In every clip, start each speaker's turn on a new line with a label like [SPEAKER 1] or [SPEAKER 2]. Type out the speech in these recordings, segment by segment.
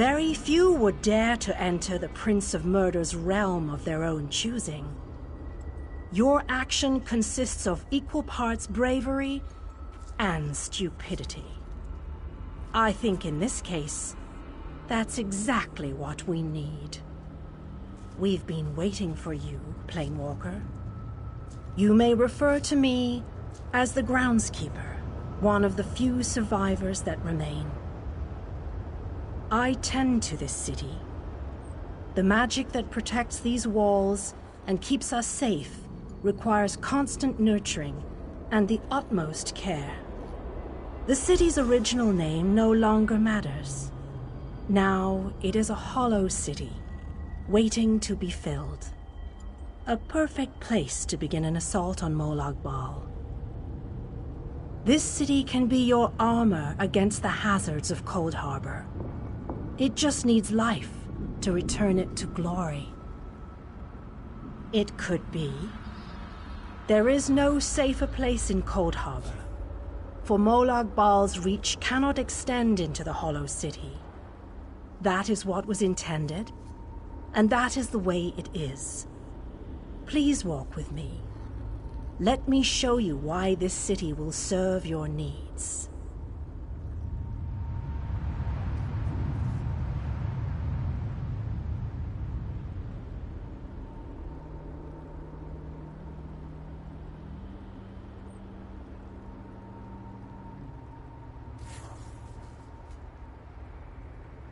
[SPEAKER 1] Very few would dare to enter the Prince of Murder's realm of their own choosing. Your action consists of equal parts bravery and stupidity. I think in this case, that's exactly what we need. We've been waiting for you, Planewalker. You may refer to me as the Groundskeeper, one of the few survivors that remain. I tend to this city. The magic that protects these walls and keeps us safe requires constant nurturing and the utmost care. The city's original name no longer matters. Now it is a hollow city, waiting to be filled. A perfect place to begin an assault on Molag Bal. This city can be your armor against the hazards of Coldharbour. It just needs life to return it to glory. It could be. There is no safer place in Coldharbour, for Molag Bal's reach cannot extend into the Hollow City. That is what was intended, and that is the way it is. Please walk with me. Let me show you why this city will serve your needs.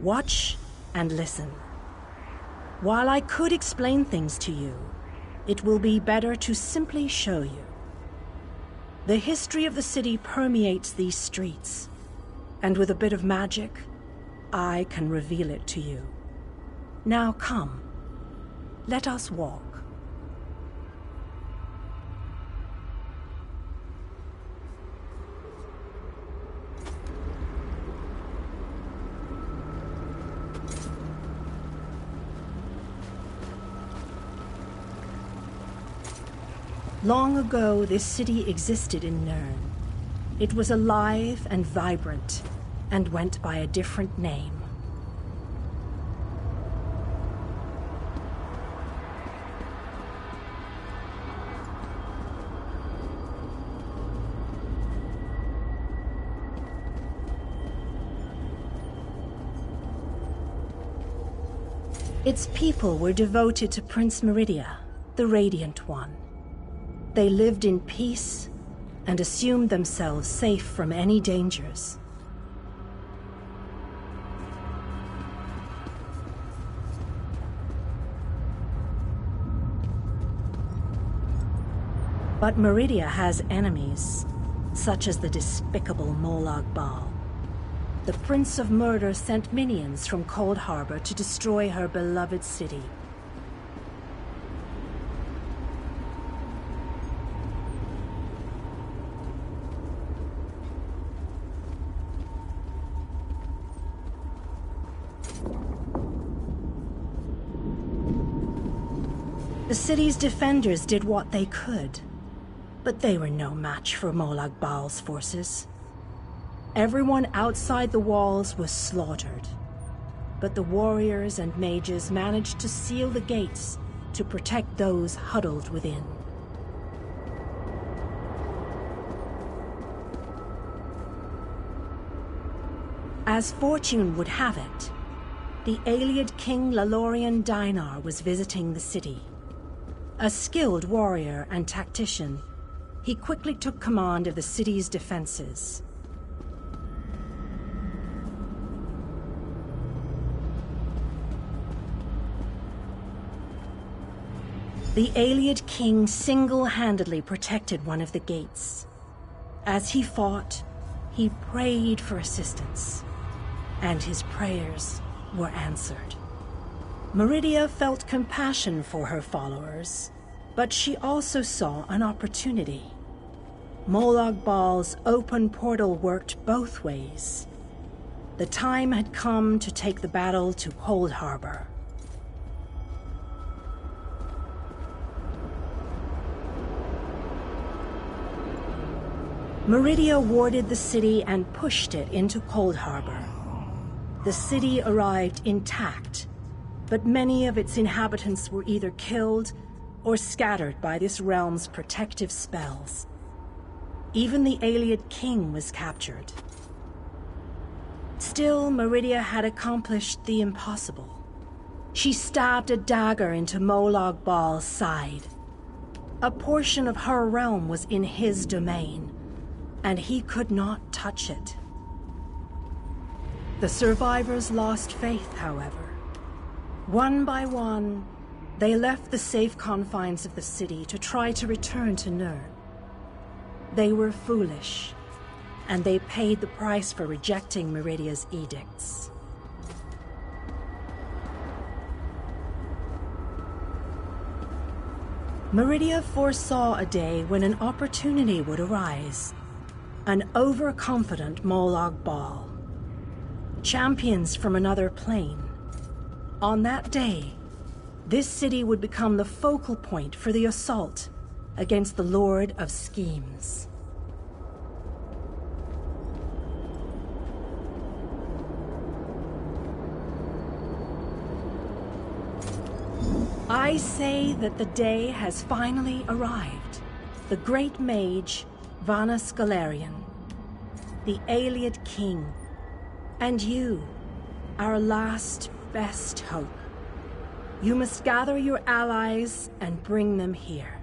[SPEAKER 1] Watch and listen. While I could explain things to you, it will be better to simply show you. The history of the city permeates these streets, and with a bit of magic, I can reveal it to you. Now come, let us walk. Long ago, this city existed in Nirn. It was alive and vibrant, and went by a different name. Its people were devoted to Prince Meridia, the Radiant One. They lived in peace and assumed themselves safe from any dangers. But Meridia has enemies, such as the despicable Molag Bal. The Prince of Murder sent minions from Coldharbour to destroy her beloved city. The city's defenders did what they could, but they were no match for Molag Bal's forces. Everyone outside the walls was slaughtered, but the warriors and mages managed to seal the gates to protect those huddled within. As fortune would have it, the Ayleid king Lalorian Dainar was visiting the city. A skilled warrior and tactician, he quickly took command of the city's defenses. The Ayleid king single-handedly protected one of the gates. As he fought, he prayed for assistance, and his prayers were answered. Meridia felt compassion for her followers, but she also saw an opportunity. Molag Bal's open portal worked both ways. The time had come to take the battle to Coldharbour. Meridia warded the city and pushed it into Coldharbour. the city arrived intact, but many of its inhabitants were either killed or scattered by this realm's protective spells. Even the Ayleid king was captured. Still, Meridia had accomplished the impossible. She stabbed a dagger into Molag Bal's side. A portion of her realm was in his domain, and he could not touch it. The survivors lost faith, however. One by one, they left the safe confines of the city to try to return to Nirn. They were foolish, and they paid the price for rejecting Meridia's edicts. Meridia foresaw a day when an opportunity would arise. An overconfident Molag Bal. Champions from another plane. On that day, this city would become the focal point for the assault against the Lord of Schemes. I say that the day has finally arrived. The great mage, Vanus Galerian, the Ayleid king, and you, our last best hope. You must gather your allies and bring them here.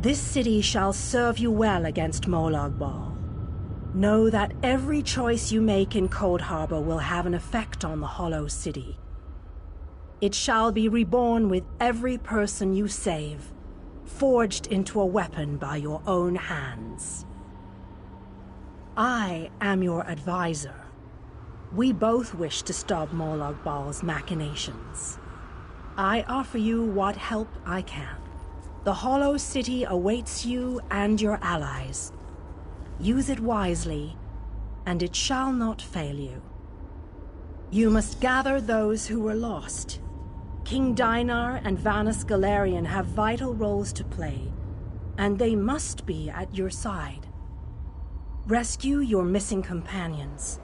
[SPEAKER 1] This city shall serve you well against Molag Bal. Know that every choice you make in Coldharbour will have an effect on the Hollow City. It shall be reborn with every person you save, forged into a weapon by your own hands. I am your advisor. We both wish to stop Molag Bal's machinations. I offer you what help I can. The Hollow City awaits you and your allies. Use it wisely, and it shall not fail you. You must gather those who were lost. King Dainar and Vanus Galerian have vital roles to play, and they must be at your side. Rescue your missing companions.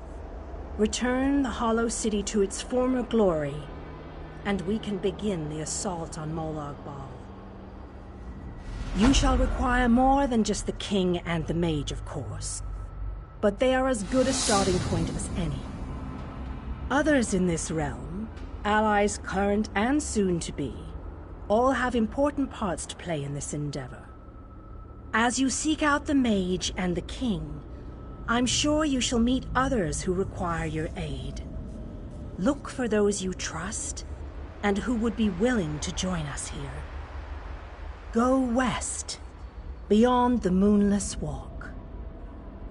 [SPEAKER 1] Return the Hollow City to its former glory, and we can begin the assault on Molag Bal. You shall require more than just the king and the mage, of course, but they are as good a starting point as any. Others in this realm, allies current and soon to be, all have important parts to play in this endeavor. As you seek out the mage and the king, I'm sure you shall meet others who require your aid. Look for those you trust and who would be willing to join us here. Go west, beyond the Moonless Walk.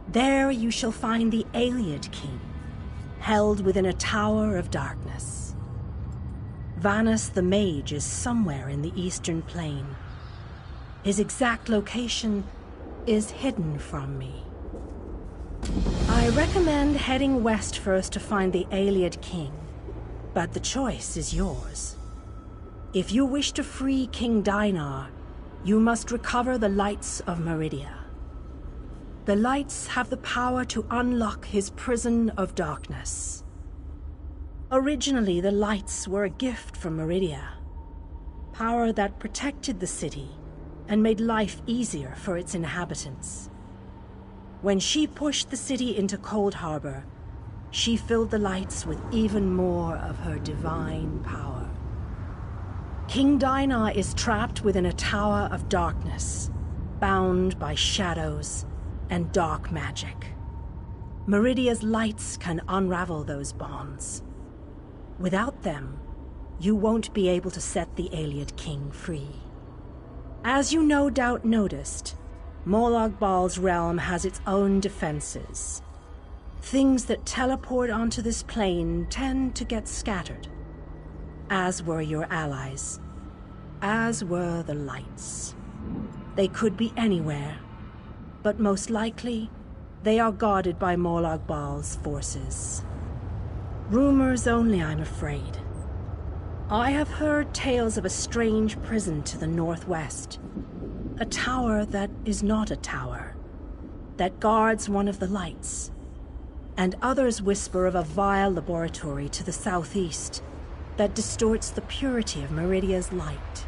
[SPEAKER 1] There you shall find the Ayleid king, held within a tower of darkness. Vanus the mage is somewhere in the eastern plain. His exact location is hidden from me. I recommend heading west first to find the Ayleid king, but the choice is yours. If you wish to free King Dainar, you must recover the lights of Meridia. The lights have the power to unlock his prison of darkness. Originally, the lights were a gift from Meridia, power that protected the city and made life easier for its inhabitants. When she pushed the city into Coldharbour, she filled the lights with even more of her divine power. King Dainar is trapped within a tower of darkness, bound by shadows and dark magic. Meridia's lights can unravel those bonds. Without them, you won't be able to set the Ayleid king free. As you no doubt noticed, Molag Bal's realm has its own defenses. Things that teleport onto this plane tend to get scattered, as were your allies, as were the lights. They could be anywhere, but most likely, they are guarded by Molag Bal's forces. Rumors only, I'm afraid. I have heard tales of a strange prison to the northwest. A tower that is not a tower, that guards one of the lights. and others whisper of a vile laboratory to the southeast that distorts the purity of Meridia's light.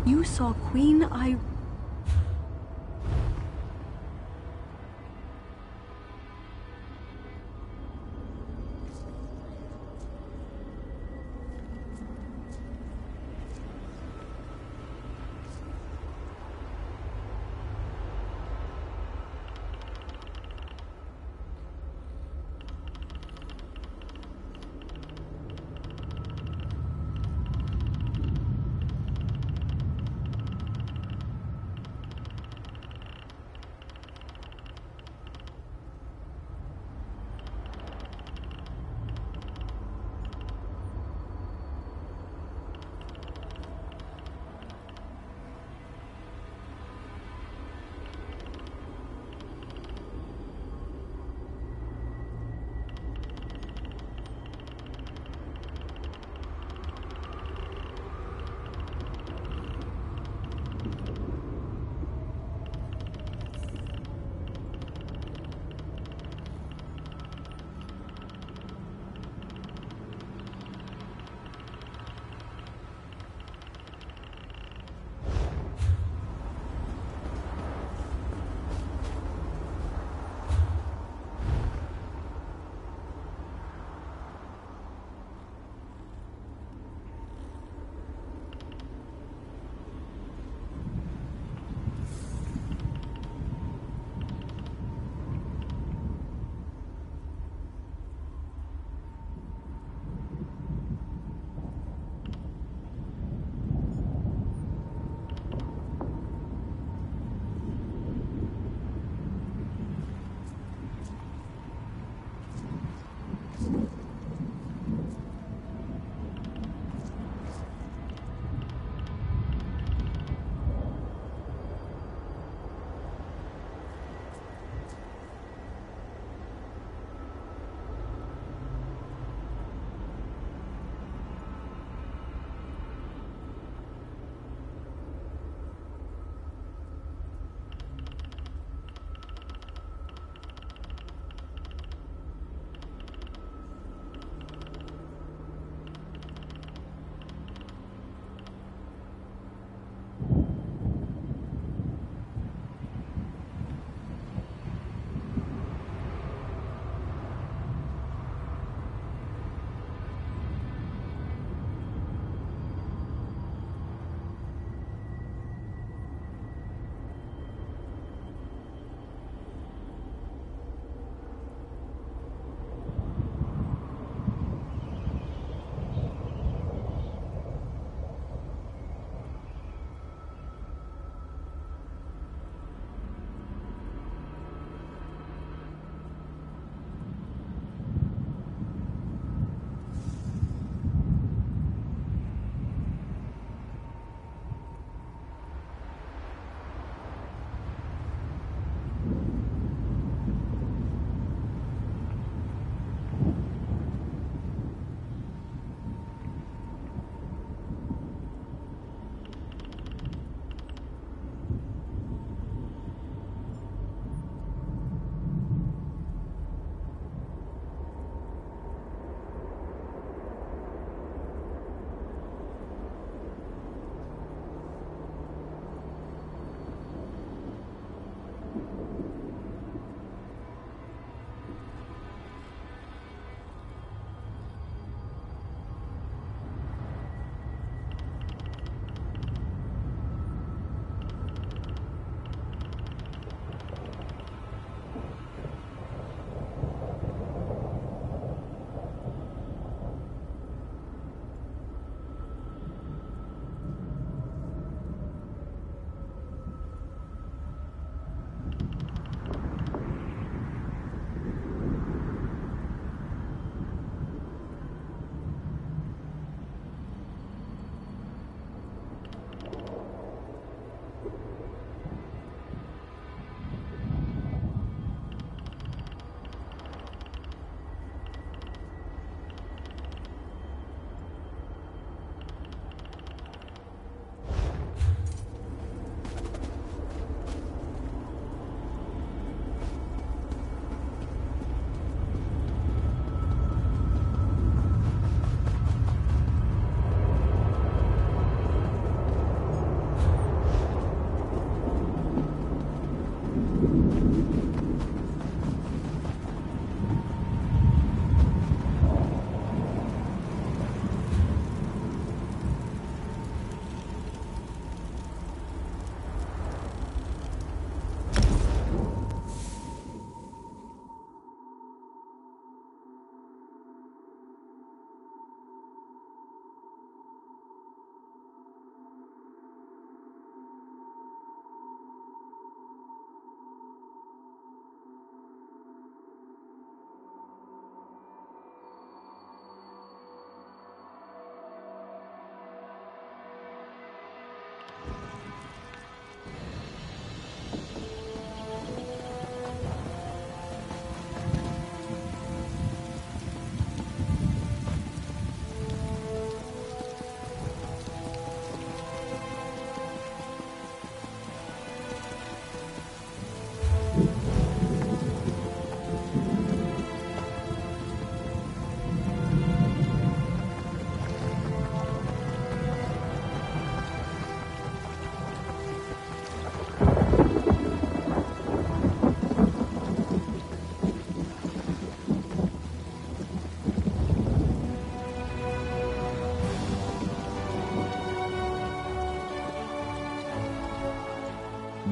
[SPEAKER 2] You saw Queen I...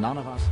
[SPEAKER 3] none of us.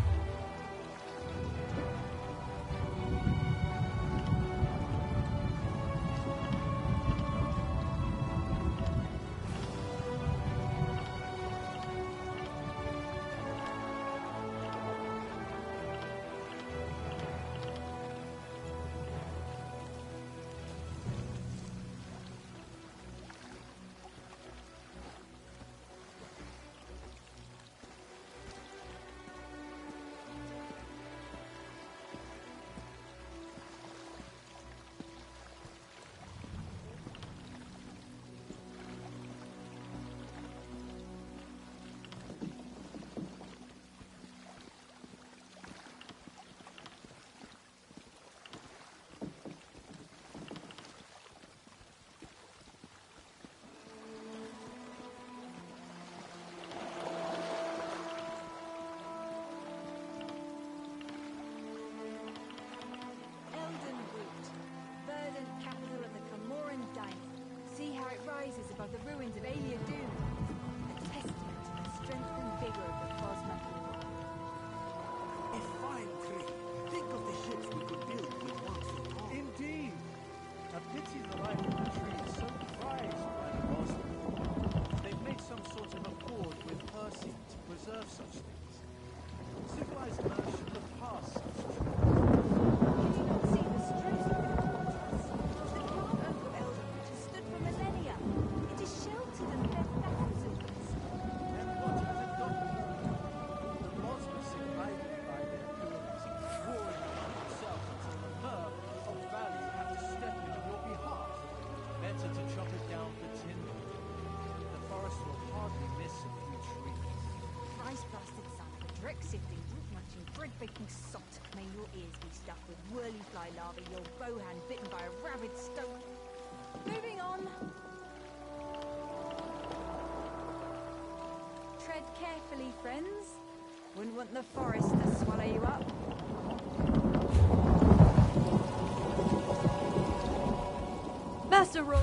[SPEAKER 4] Above the ruins of Alia Doom, a testament to the strength and vigor of the Phosma people.
[SPEAKER 5] A fine trade. Think of the ships we could build with one so.
[SPEAKER 6] Indeed. A pity the life of the tree is so prized by the Phosma. They've made some sort of accord with Percy to preserve such things. Civilized Earth should look past such trees.
[SPEAKER 4] Can you not see the streets of the waters? The carved oak of Eldenwood has stood for millennia. It is sheltered and fed thousands.
[SPEAKER 6] And what has it done? The Phosma sit idly by their pillars, roaring among themselves until the Mer of Valley have to step in on your behalf. Better to chop it down for timber. The forest will hardly miss a few trees.
[SPEAKER 4] Christ blasted son of a Drek-sifting, root-munching, bread-baking sot. May your ears be stuffed with whirly-fly larvae, your bowhand bitten by a rabid stoat. Moving on. Tread carefully, friends. Wouldn't want the forest to swallow you up.
[SPEAKER 2] Master Roll.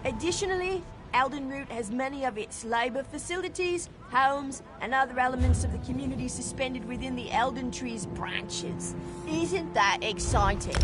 [SPEAKER 7] Additionally, Eldenroot has many of its labour facilities, homes, and other elements of the community suspended within the Elden Tree's branches. Isn't that exciting?